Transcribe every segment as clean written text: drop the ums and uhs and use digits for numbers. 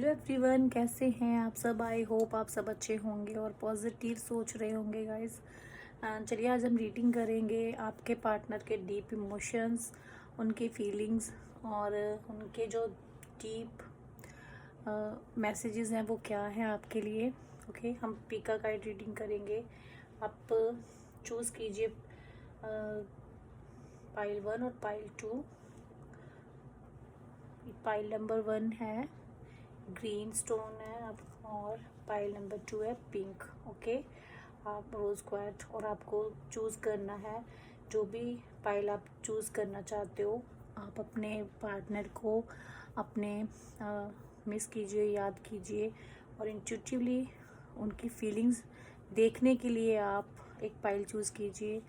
Hello everyone, कैसे हैं आप सब। आई होप आप सब अच्छे होंगे और पॉजिटिव सोच रहे होंगे गाइस। चलिए आज हम रीडिंग करेंगे आपके पार्टनर के डीप इमोशंस, उनकी फीलिंग्स और उनके जो डीप मैसेजेस हैं वो क्या हैं आपके लिए। ओके, हम पीका गाइड रीडिंग करेंगे। आप चूज़ कीजिए पाइल 1 और पाइल 2। पाइल नंबर 1 है ग्रीन स्टोन है आप, और पाइल नंबर 2 है पिंक। ओके, आप रोज़ क्वार्ट्ज और आपको चूज़ करना है जो भी पाइल आप चूज़ करना चाहते हो। आप अपने पार्टनर को अपने मिस कीजिए, याद कीजिए और इंट्यूटिवली उनकी फीलिंग्स देखने के लिए आप एक पाइल चूज़ कीजिए।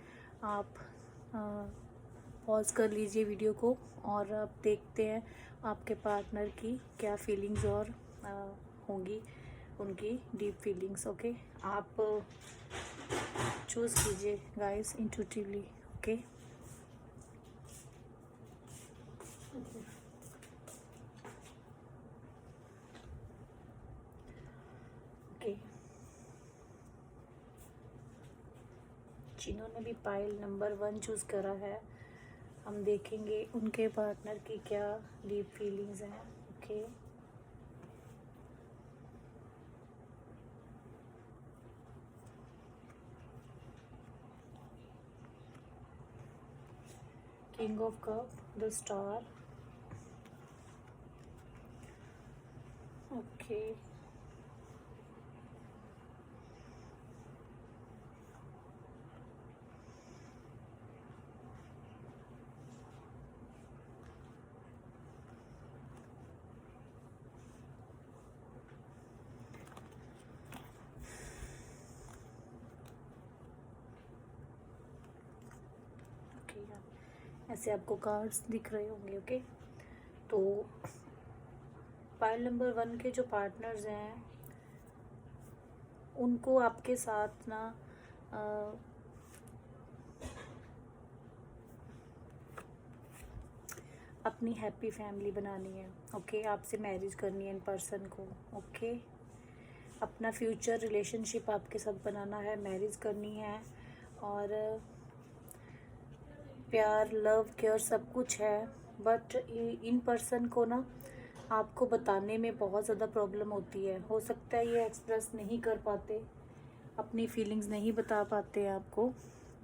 आप पॉज कर लीजिए वीडियो को और अब देखते हैं आपके पार्टनर की क्या फीलिंग्स और होंगी, उनकी डीप फीलिंग्स। ओके, आप चूज़ कीजिए गाइस इंट्यूटिवली। ओके, ओके, जिन्होंने भी पाइल नंबर 1 चूज़ करा है, हम देखेंगे उनके पार्टनर की क्या डीप फीलिंग्स हैं। Okay, king of cup, the star. Okay, ऐसे आपको कार्ड्स दिख रहे होंगे। ओके, तो पाइल नंबर 1 के जो पार्टनर्स हैं उनको आपके साथ ना अपनी हैप्पी फैमिली बनानी है। ओके, आपसे मैरिज करनी है इन पर्सन को। ओके, अपना फ्यूचर रिलेशनशिप आपके साथ बनाना है, मैरिज करनी है और प्यार, लव, केयर सब कुछ है। बट इन पर्सन को ना आपको बताने में बहुत ज़्यादा प्रॉब्लम होती है। हो सकता है ये एक्सप्रेस नहीं कर पाते, अपनी फीलिंग्स नहीं बता पाते हैं आपको।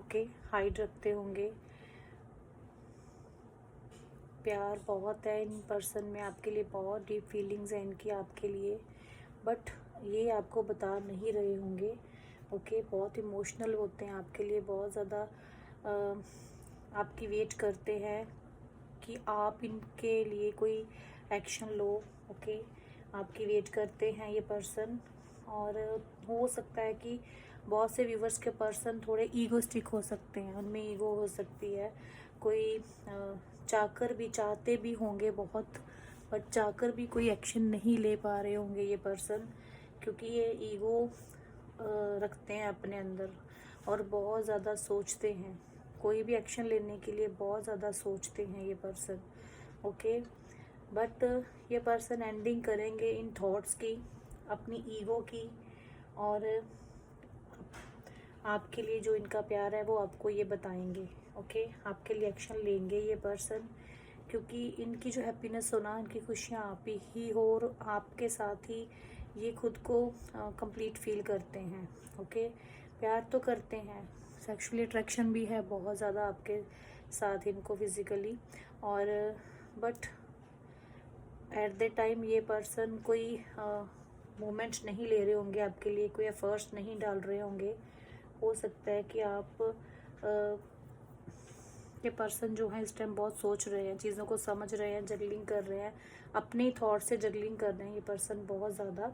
ओके, हाइड रखते होंगे। प्यार बहुत है इन पर्सन में आपके लिए, बहुत डीप फीलिंग्स हैं इनकी आपके लिए, बट ये आपको बता नहीं रहे होंगे। ओके, बहुत इमोशनल होते हैं आपके लिए, बहुत ज़्यादा आपकी वेट करते हैं कि आप इनके लिए कोई एक्शन लो। ओके, आपकी वेट करते हैं ये पर्सन। और हो सकता है कि बहुत से व्यूवर्स के पर्सन थोड़े ईगोस्टिक हो सकते हैं, उनमें ईगो हो सकती है। कोई चाहकर भी, चाहते भी होंगे बहुत, बट चाहकर भी कोई एक्शन नहीं ले पा रहे होंगे ये पर्सन, क्योंकि ये ईगो रखते हैं अपने अंदर और बहुत ज़्यादा सोचते हैं। कोई भी एक्शन लेने के लिए बहुत ज़्यादा सोचते हैं ये पर्सन। ओके, बट ये पर्सन एंडिंग करेंगे इन थॉट्स की, अपनी ईगो की, और आपके लिए जो इनका प्यार है वो आपको ये बताएंगे। ओके, आपके लिए एक्शन लेंगे ये पर्सन, क्योंकि इनकी जो हैप्पीनेस हो ना, इनकी खुशियाँ आप ही हो और आपके साथ ही ये खुद को कंप्लीट फील करते हैं। ओके, प्यार तो करते हैं, सेक्सुअली अट्रैक्शन भी है बहुत ज़्यादा आपके साथ इनको फिज़िकली, और बट एट द टाइम ये पर्सन कोई मोमेंट्स नहीं ले रहे होंगे आपके लिए, कोई एफर्ट्स नहीं डाल रहे होंगे। हो सकता है कि आप ये पर्सन जो है इस टाइम बहुत सोच रहे हैं, चीज़ों को समझ रहे हैं, जगलिंग कर रहे हैं, अपने थॉट से जगलिंग कर रहे हैं ये पर्सन बहुत ज़्यादा।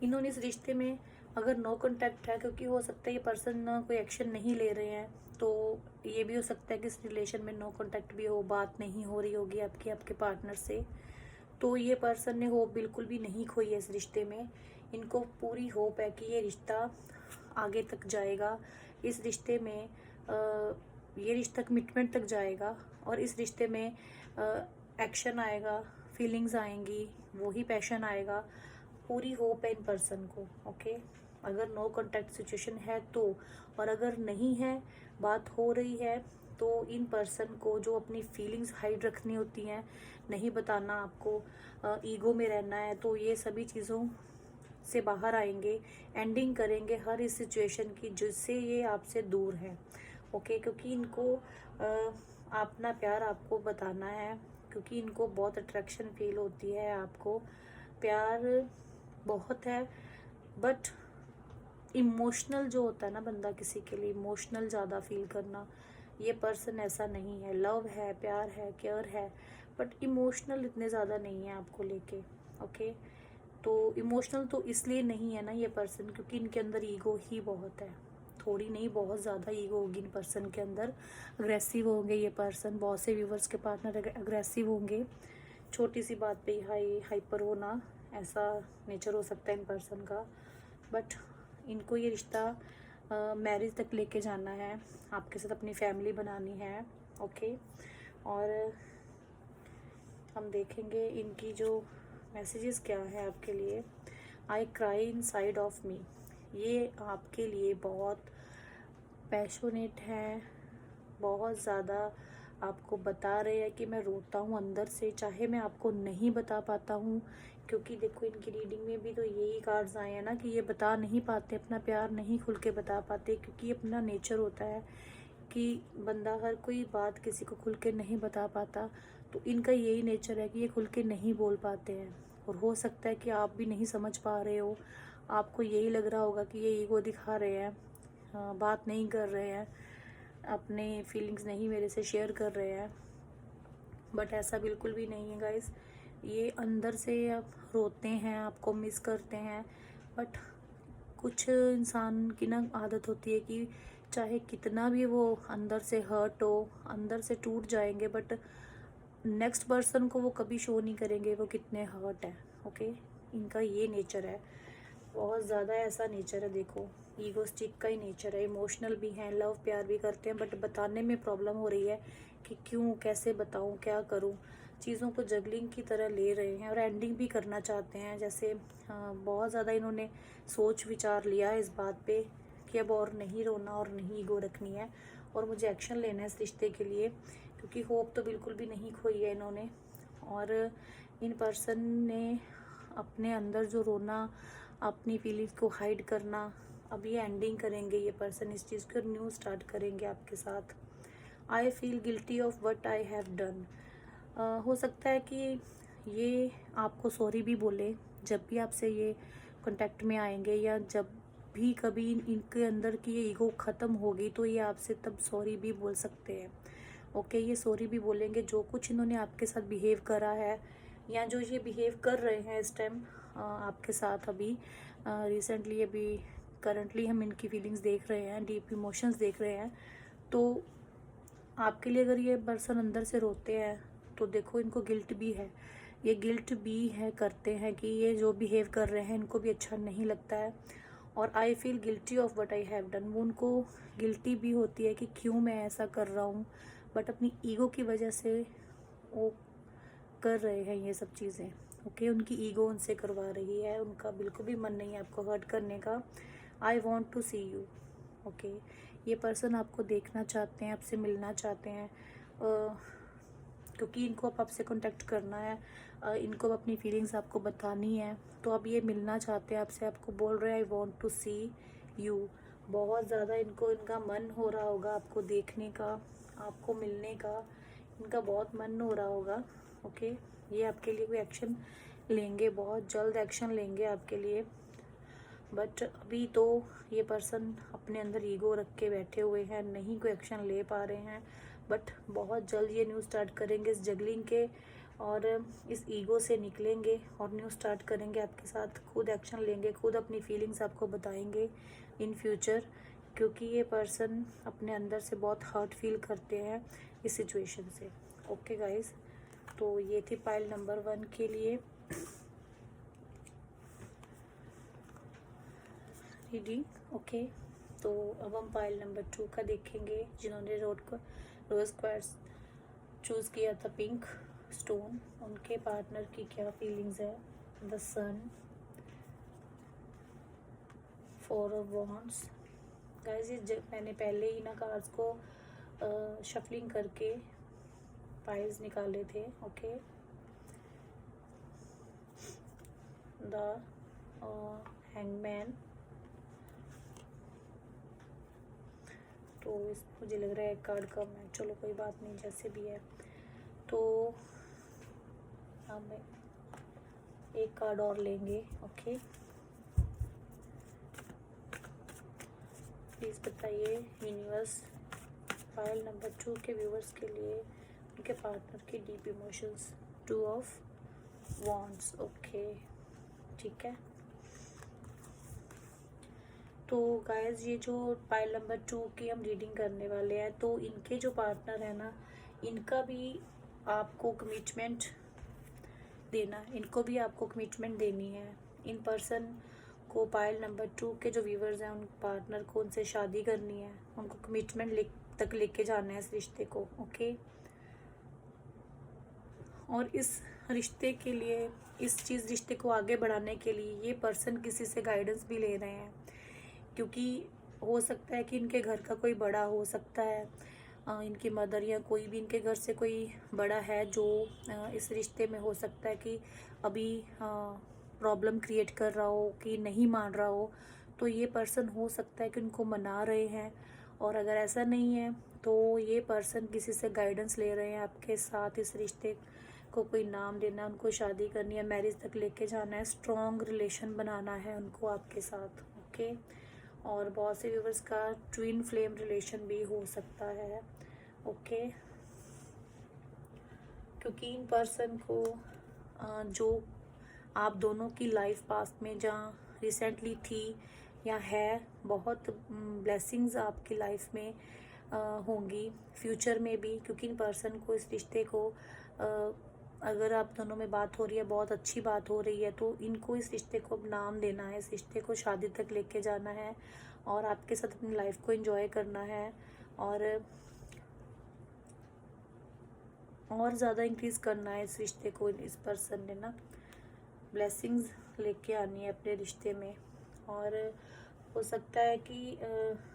इन्होंने इस रिश्ते में अगर नो कांटेक्ट है, क्योंकि हो सकता है ये पर्सन कोई एक्शन नहीं ले रहे हैं, तो ये भी हो सकता है कि इस रिलेशन में नो कांटेक्ट भी हो, बात नहीं हो रही होगी आपके पार्टनर से। तो ये पर्सन ने होप बिल्कुल भी नहीं खोई है इस रिश्ते में। इनको पूरी होप है कि ये रिश्ता आगे तक जाएगा, इस रिश्ते में ये रिश्ता कमिटमेंट तक जाएगा और इस रिश्ते में एक्शन आएगा, फीलिंग्स आएंगी, वही पैशन आएगा, पूरी होप है इन पर्सन को। ओके, अगर नो कॉन्टैक्ट सिचुएशन है तो, और अगर नहीं है, बात हो रही है, तो इन पर्सन को जो अपनी फीलिंग्स हाइड रखनी होती हैं, नहीं बताना आपको, ईगो में रहना है, तो ये सभी चीज़ों से बाहर आएंगे, एंडिंग करेंगे हर इस सिचुएशन की जिससे ये आपसे दूर है। ओके, क्योंकि इनको अपना प्यार आपको बताना है, क्योंकि इनको बहुत अट्रैक्शन फील होती है, आपको प्यार बहुत है, बट इमोशनल जो होता है ना बंदा किसी के लिए, इमोशनल ज़्यादा फील करना, ये पर्सन ऐसा नहीं है। लव है, प्यार है, केयर है, बट इमोशनल इतने ज़्यादा नहीं है आपको लेके। ओके, तो इमोशनल तो इसलिए नहीं है ना ये पर्सन, क्योंकि इनके अंदर ईगो ही बहुत है, थोड़ी नहीं बहुत ज़्यादा ईगो होगी इन पर्सन के अंदर। अग्रेसिव होंगे ये पर्सन, बहुत से व्यूवर्स के पार्टनर अग्रेसिव होंगे, छोटी सी बात पे हाइपर होना, ऐसा नेचर हो सकता है इन पर्सन का। बट इनको ये रिश्ता मैरिज तक लेके जाना है, आपके साथ अपनी फैमिली बनानी है। ओके, और हम देखेंगे इनकी जो मैसेजेस क्या है आपके लिए। I cry in side of me, ये आपके लिए बहुत पैशनेट है, बहुत ज़्यादा आपको बता रहे हैं कि मैं रोता हूँ अंदर से, चाहे मैं आपको नहीं बता पाता हूँ, क्योंकि देखो इनकी रीडिंग में भी तो यही कार्ड्स आए हैं ना कि ये बता नहीं पाते, अपना प्यार नहीं खुल के बता पाते, क्योंकि ये अपना नेचर होता है कि बंदा हर कोई बात किसी को खुल के नहीं बता पाता, तो इनका यही नेचर है कि ये खुल के नहीं बोल पाते हैं। और हो सकता है कि आप भी नहीं समझ पा रहे हो, आपको यही लग रहा होगा कि ये ईगो दिखा रहे हैं, बात नहीं कर रहे हैं, अपने फीलिंग्स नहीं मेरे से शेयर कर रहे हैं, बट ऐसा बिल्कुल भी नहीं है गाइस। ये अंदर से आप रोते हैं, आपको मिस करते हैं, बट कुछ इंसान की ना आदत होती है कि चाहे कितना भी वो अंदर से हर्ट हो, अंदर से टूट जाएंगे, बट नेक्स्ट पर्सन को वो कभी शो नहीं करेंगे वो कितने हर्ट है। ओके, इनका ये नेचर है, बहुत ज़्यादा ऐसा नेचर है। देखो ईगोस्टिक का ही नेचर है, इमोशनल भी हैं, लव प्यार भी करते हैं, बट बताने में प्रॉब्लम हो रही है कि क्यों, कैसे बताऊं, क्या करूं, चीज़ों को जगलिंग की तरह ले रहे हैं, और एंडिंग भी करना चाहते हैं। जैसे बहुत ज़्यादा इन्होंने सोच विचार लिया इस बात पे कि अब और नहीं रोना और नहीं ईगो रखनी है, और मुझे एक्शन लेना है इस रिश्ते के लिए, क्योंकि होप तो बिल्कुल भी नहीं खोई है इन्होंने। और इन पर्सन ने अपने अंदर जो रोना, अपनी फीलिंग्स को हाइड करना, अब ये एंडिंग करेंगे ये पर्सन इस चीज़ को, न्यू स्टार्ट करेंगे आपके साथ। I feel guilty of what I have done, हो सकता है कि ये आपको सॉरी भी बोले जब भी आपसे ये कांटेक्ट में आएंगे, या जब भी कभी इनके अंदर की ये ईगो ख़त्म होगी तो ये आपसे तब सॉरी भी बोल सकते हैं। ओके, ये सॉरी भी बोलेंगे जो कुछ इन्होंने आपके साथ बिहेव करा है, या जो ये बिहेव कर रहे हैं इस टाइम आपके साथ, अभी रिसेंटली, अभी करंटली हम इनकी फीलिंग्स देख रहे हैं, डीप इमोशंस देख रहे हैं। तो आपके लिए अगर ये पर्सन अंदर से रोते हैं तो देखो इनको गिल्ट भी है, ये गिल्ट भी है करते हैं कि ये जो बिहेव कर रहे हैं इनको भी अच्छा नहीं लगता है। और I feel guilty of what I have done, वो उनको गिल्टी भी होती है कि क्यों मैं ऐसा कर रहा हूँ, बट अपनी ईगो की वजह से वो कर रहे हैं ये सब चीज़ें। ओके, उनकी ईगो उनसे करवा रही है, उनका बिल्कुल भी मन नहीं है आपको हर्ट करने का। I want to see you. Okay, ये पर्सन आपको देखना चाहते हैं, आपसे मिलना चाहते हैं, क्योंकि इनको अब आपसे कांटेक्ट करना है, इनको अब अपनी फीलिंग्स आपको बतानी है, तो अब ये मिलना चाहते हैं आपसे, आपको बोल रहे हैं I want to see you. बहुत ज़्यादा इनको, इनका मन हो रहा होगा आपको देखने का, आपको मिलने का, इनका बहुत मन हो रहा होगा। ओके, ये आपके लिए कोई एक्शन लेंगे, बहुत जल्द एक्शन लेंगे आपके लिए, बट अभी तो ये पर्सन अपने अंदर ईगो रख के बैठे हुए हैं, नहीं कोई एक्शन ले पा रहे हैं, बट बहुत जल्द ये न्यू स्टार्ट करेंगे इस जगलिंग के, और इस ईगो से निकलेंगे और न्यू स्टार्ट करेंगे आपके साथ, खुद एक्शन लेंगे, खुद अपनी फीलिंग्स आपको बताएंगे इन फ्यूचर, क्योंकि ये पर्सन अपने अंदर से बहुत हर्ट फील करते हैं इस सिचुएशन से। ओके गाइस, तो ये थी पाइल नंबर 1 के लिए रीडिंग। ओके, तो अब हम पाइल नंबर 2 का देखेंगे, जिन्होंने रोज़ क्वार्ट्ज चूज़ किया था पिंक। स्टोन, उनके पार्टनर की क्या फीलिंग्स है। The sun, 4 of wands. Guys ये मैंने पहले ही ना कार्ड्स को शफलिंग करके पाइल्स निकाले थे। Okay, the hangman. तो इस मुझे लग रहा है एक कार्ड कम है, चलो कोई बात नहीं, जैसे भी है। तो हम एक कार्ड और लेंगे। ओके, प्लीज़ बताइए यूनिवर्स फाइल नंबर 2 के व्यूवर्स के लिए उनके पार्टनर की deep emotions. 2 of wands. Okay, ठीक है। तो गाइस ये जो पाइल नंबर 2 की हम रीडिंग करने वाले हैं, तो इनके जो पार्टनर है ना, इनका भी आपको कमिटमेंट देना, इनको भी आपको कमिटमेंट देनी है। इन पर्सन को पाइल नंबर 2 के जो व्यूवर्स हैं, उन पार्टनर को उनसे शादी करनी है, उनको कमिटमेंट तक लेके जाना है इस रिश्ते को। ओके, और इस रिश्ते के लिए, इस रिश्ते को आगे बढ़ाने के लिए ये पर्सन किसी से गाइडेंस भी ले रहे हैं, क्योंकि हो सकता है कि इनके घर का कोई बड़ा हो सकता है, इनकी मदर या कोई भी इनके घर से कोई बड़ा है जो इस रिश्ते में हो सकता है कि अभी प्रॉब्लम क्रिएट कर रहा हो, कि नहीं मान रहा हो। तो ये पर्सन हो सकता है कि उनको मना रहे हैं, और अगर ऐसा नहीं है तो ये पर्सन किसी से गाइडेंस ले रहे हैं आपके साथ इस रिश्ते को कोई नाम देना, उनको शादी करनी है, मैरिज तक लेके जाना है, स्ट्रॉन्ग रिलेशन बनाना है उनको आपके साथ। ओके, और बहुत से व्यूवर्स का ट्विन फ्लेम रिलेशन भी हो सकता है। ओके, क्योंकि इन पर्सन को जो आप दोनों की लाइफ पास्ट में जहाँ रिसेंटली थी या है, बहुत ब्लेसिंग्स आपकी लाइफ में होंगी फ्यूचर में भी, क्योंकि इन पर्सन को इस रिश्ते को अगर आप दोनों में बात हो रही है, बहुत अच्छी बात हो रही है, तो इनको इस रिश्ते को नाम देना है, इस रिश्ते को शादी तक लेके जाना है, और आपके साथ अपनी लाइफ को एंजॉय करना है, और ज़्यादा इंक्रीज़ करना है इस रिश्ते को। इस पर्सन ने ना ब्लेसिंग्स लेके आनी है अपने रिश्ते में, और हो सकता है कि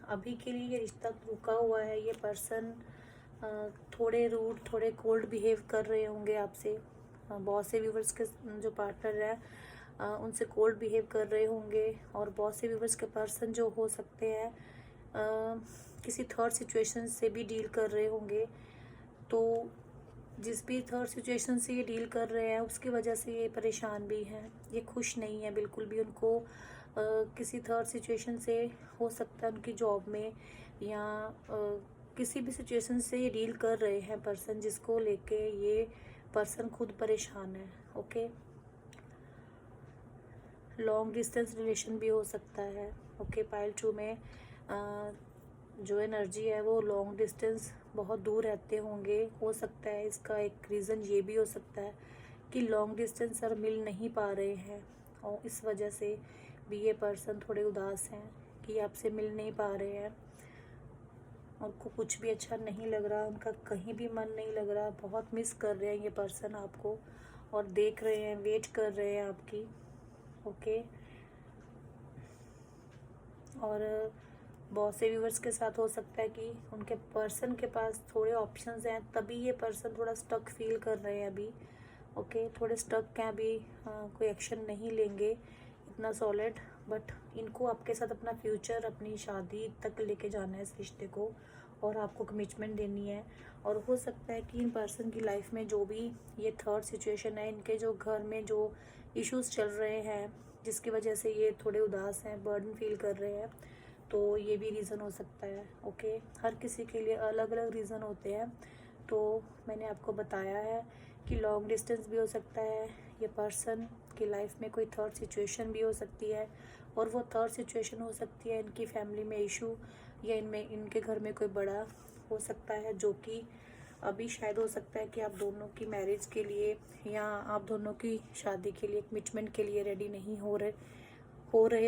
अभी के लिए ये रिश्ता रुका हुआ है। ये पर्सन थोड़े रूड, थोड़े कोल्ड बिहेव कर रहे होंगे आपसे। बहुत से व्यूवर्स के जो पार्टनर है उनसे कोल्ड बिहेव कर रहे होंगे, और बहुत से व्यूवर्स के पर्सन जो हो सकते हैं किसी थर्ड सिचुएशन से भी डील कर रहे होंगे। तो जिस भी थर्ड सिचुएशन से ये डील कर रहे हैं उसकी वजह से ये परेशान भी हैं, ये खुश नहीं है बिल्कुल भी। उनको किसी थर्ड सिचुएशन से हो सकता है उनकी जॉब में या किसी भी सिचुएशन से ये डील कर रहे हैं पर्सन, जिसको लेके ये पर्सन खुद परेशान है। ओके, लॉन्ग डिस्टेंस रिलेशन भी हो सकता है। ओके, पाइल 2 में जो एनर्जी है वो लॉन्ग डिस्टेंस, बहुत दूर रहते होंगे। हो सकता है इसका एक रीज़न ये भी हो सकता है कि लॉन्ग डिस्टेंस सर मिल नहीं पा रहे हैं, और इस वजह से भी ये पर्सन थोड़े उदास हैं कि आपसे मिल नहीं पा रहे हैं। उनको कुछ भी अच्छा नहीं लग रहा, उनका कहीं भी मन नहीं लग रहा, बहुत मिस कर रहे हैं ये पर्सन आपको, और देख रहे हैं, वेट कर रहे हैं आपकी। ओके, और बहुत से व्यूवर्स के साथ हो सकता है कि उनके पर्सन के पास थोड़े ऑप्शंस हैं, तभी ये पर्सन थोड़ा स्टक फील कर रहे हैं अभी। ओके, थोड़े स्टक हैं अभी, कोई एक्शन नहीं लेंगे इतना सॉलिड, बट इनको आपके साथ अपना फ्यूचर, अपनी शादी तक लेके जाना है इस रिश्ते को, और आपको कमिटमेंट देनी है। और हो सकता है कि इन पर्सन की लाइफ में जो भी ये थर्ड सिचुएशन है, इनके जो घर में जो इश्यूज चल रहे हैं जिसकी वजह से ये थोड़े उदास हैं, बर्डन फील कर रहे हैं, तो ये भी रीज़न हो सकता है। ओके, हर किसी के लिए अलग अलग रीज़न होते हैं। तो मैंने आपको बताया है कि लॉन्ग डिस्टेंस भी हो सकता है, ये पर्सन की लाइफ में कोई थर्ड सिचुएशन भी हो सकती है, और वो थर्ड सिचुएशन हो सकती है इनकी फैमिली में इशू, या इनके घर में कोई बड़ा हो सकता है, जो कि अभी शायद हो सकता है कि आप दोनों की मैरिज के लिए या आप दोनों की शादी के लिए, कमिटमेंट के लिए रेडी नहीं हो रहे,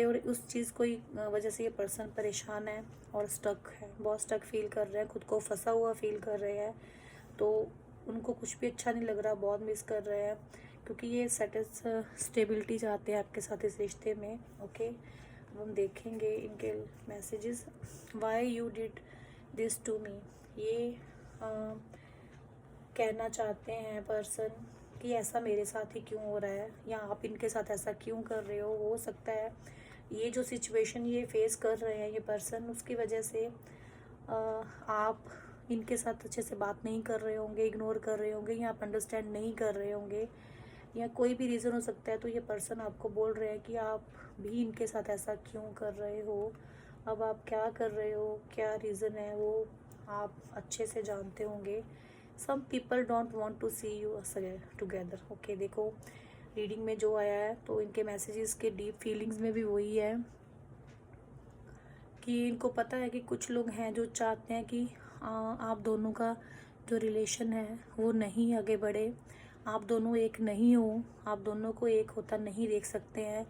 और उस चीज़ को वजह से ये पर्सन परेशान है और स्टक है, बहुत स्टक फील कर रहे हैं, खुद को फंसा हुआ फील कर रहे हैं। तो उनको कुछ भी अच्छा नहीं लग रहा, बहुत मिस कर रहे हैं, क्योंकि ये स्टेबिलिटी चाहते हैं आपके साथ इस रिश्ते में। ओके, अब हम देखेंगे इनके messages. Why you did this to me, ये कहना चाहते हैं पर्सन कि ऐसा मेरे साथ ही क्यों हो रहा है, या आप इनके साथ ऐसा क्यों कर रहे हो सकता है ये जो सिचुएशन ये फेस कर रहे हैं ये पर्सन, उसकी वजह से आप इनके साथ अच्छे से बात नहीं कर रहे होंगे, इग्नोर कर रहे होंगे, या आप अंडरस्टैंड नहीं कर रहे होंगे, या कोई भी रीज़न हो सकता है। तो ये पर्सन आपको बोल रहे हैं कि आप भी इनके साथ ऐसा क्यों कर रहे हो, अब आप क्या कर रहे हो, क्या रीज़न है वो आप अच्छे से जानते होंगे। Some people don't want to see you together. Okay, देखो रीडिंग में जो आया है तो इनके मैसेजेस के डीप फीलिंग्स में भी वही है कि इनको पता है कि कुछ लोग हैं जो चाहते हैं कि आप दोनों का जो रिलेशन है वो नहीं आगे बढ़े, आप दोनों एक नहीं हो, आप दोनों को एक होता नहीं देख सकते हैं।